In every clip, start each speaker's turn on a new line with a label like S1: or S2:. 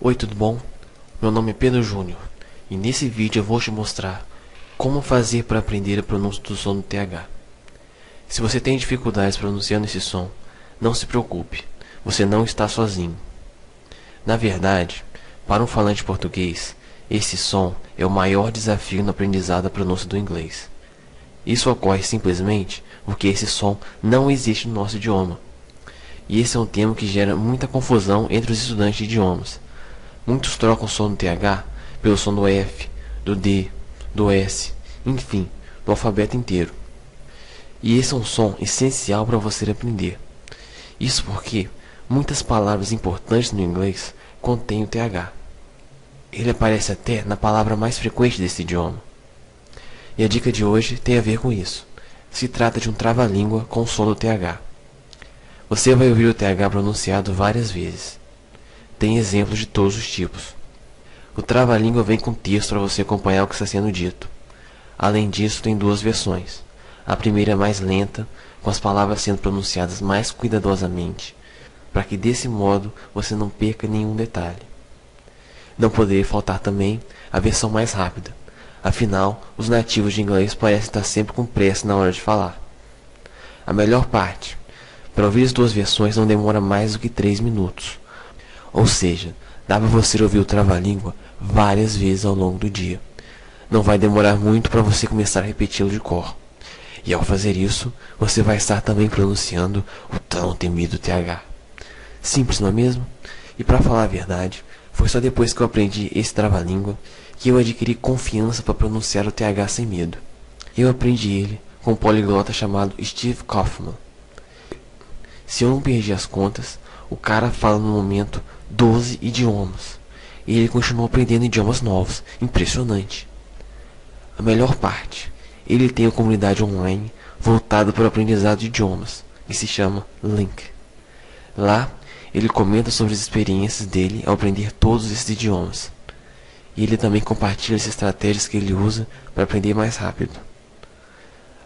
S1: Oi, tudo bom? Meu nome é Pedro Júnior e nesse vídeo eu vou te mostrar como fazer para aprender a pronúncia do som do TH. Se você tem dificuldades pronunciando esse som, não se preocupe, você não está sozinho. Na verdade, para um falante português, esse som é o maior desafio no aprendizado da pronúncia do inglês. Isso ocorre simplesmente porque esse som não existe no nosso idioma. E esse é um tema que gera muita confusão entre os estudantes de idiomas. Muitos trocam o som do TH pelo som do F, do D, do S, enfim, do alfabeto inteiro. E esse é um som essencial para você aprender. Isso porque muitas palavras importantes no inglês contêm o TH. Ele aparece até na palavra mais frequente desse idioma. E a dica de hoje tem a ver com isso. Se trata de um trava-língua com o som do TH. Você vai ouvir o TH pronunciado várias vezes. Tem exemplos de todos os tipos. O trava-língua vem com texto para você acompanhar o que está sendo dito. Além disso, tem duas versões. A primeira é mais lenta, com as palavras sendo pronunciadas mais cuidadosamente, para que desse modo você não perca nenhum detalhe. Não poderia faltar também a versão mais rápida. Afinal, os nativos de inglês parecem estar sempre com pressa na hora de falar. A melhor parte: para ouvir as duas versões não demora mais do que 3 minutos. Ou seja, dá para você ouvir o trava-língua várias vezes ao longo do dia. Não vai demorar muito para você começar a repeti-lo de cor. E ao fazer isso, você vai estar também pronunciando o tão temido TH. Simples, não é mesmo? E para falar a verdade, foi só depois que eu aprendi esse trava-língua que eu adquiri confiança para pronunciar o TH sem medo. Eu aprendi ele com um poliglota chamado Steve Kaufman. Se eu não perdi as contas, o cara fala no momento 12 idiomas. E ele continua aprendendo idiomas novos. Impressionante. A melhor parte: ele tem uma comunidade online voltada para o aprendizado de idiomas, que se chama LingQ. Lá, ele comenta sobre as experiências dele ao aprender todos esses idiomas. E ele também compartilha as estratégias que ele usa para aprender mais rápido.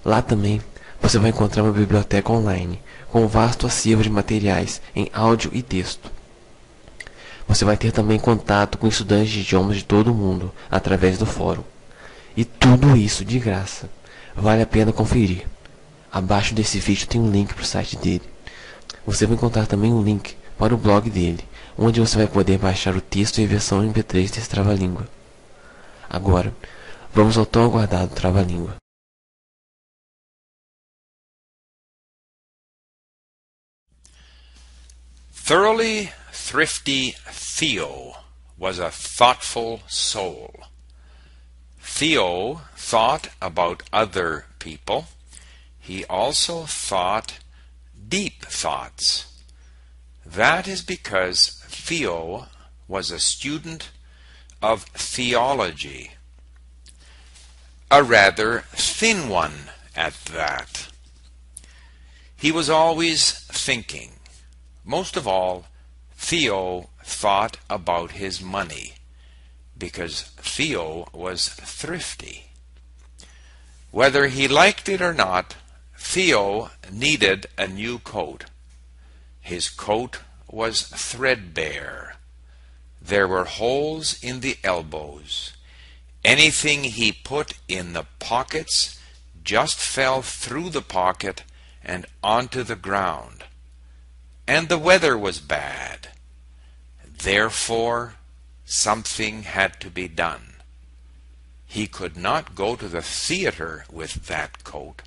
S1: Lá também, você vai encontrar uma biblioteca online com um vasto acervo de materiais em áudio e texto. Você vai ter também contato com estudantes de idiomas de todo o mundo através do fórum. E tudo isso de graça. Vale a pena conferir. Abaixo desse vídeo tem um link para o site dele. Você vai encontrar também um link para o blog dele, onde você vai poder baixar o texto e a versão MP3 desse trava-língua. Agora, vamos ao tão aguardado trava-língua.
S2: Thoroughly thrifty Theo was a thoughtful soul. Theo thought about other people. He also thought deep thoughts. That is because Theo was a student of theology, a rather thin one at that. He was always thinking. Most of all, Theo thought about his money, because Theo was thrifty. Whether he liked it or not, Theo needed a new coat. His coat was threadbare. There were holes in the elbows. Anything he put in the pockets just fell through the pocket and onto the ground. And the weather was bad. Therefore, something had to be done. He could not go to the theater with that coat.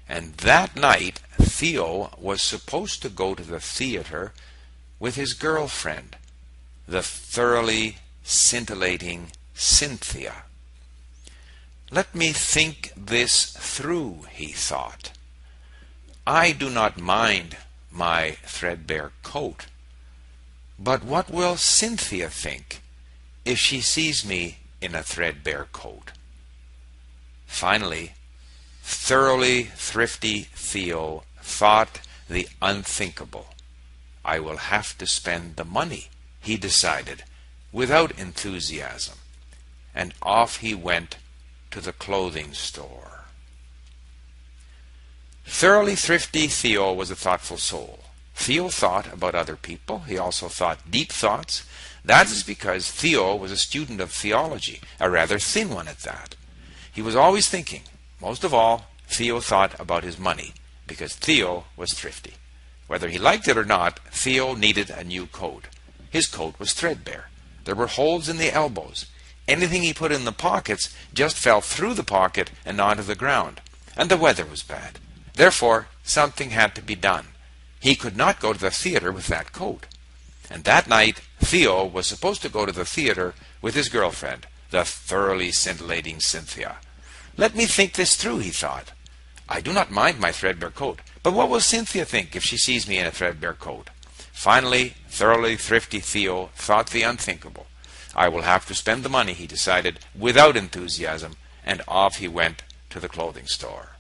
S2: And that night, Theo was supposed to go to the theater with his girlfriend, the thoroughly scintillating Cynthia. Let me think this through, he thought. I do not mind my threadbare coat, but what will Cynthia think if she sees me in a threadbare coat? Finally, thoroughly thrifty Theo thought the unthinkable. I will have to spend the money, he decided, without enthusiasm, and off he went to the clothing store. Thoroughly thrifty Theo was a thoughtful soul. Theo thought about other people. He also thought deep thoughts. That is because Theo was a student of theology, a rather thin one at that. He was always thinking. Most of all, Theo thought about his money, because Theo was thrifty. Whether he liked it or not, Theo needed a new coat. His coat was threadbare. There were holes in the elbows. Anything he put in the pockets just fell through the pocket and onto the ground. And the weather was bad. Therefore, something had to be done. He could not go to the theater with that coat. And that night, Theo was supposed to go to the theater with his girlfriend, the thoroughly scintillating Cynthia. Let me think this through, he thought. I do not mind my threadbare coat, but what will Cynthia think if she sees me in a threadbare coat? Finally, thoroughly thrifty Theo thought the unthinkable. I will have to spend the money, he decided, without enthusiasm, and off he went to the clothing store.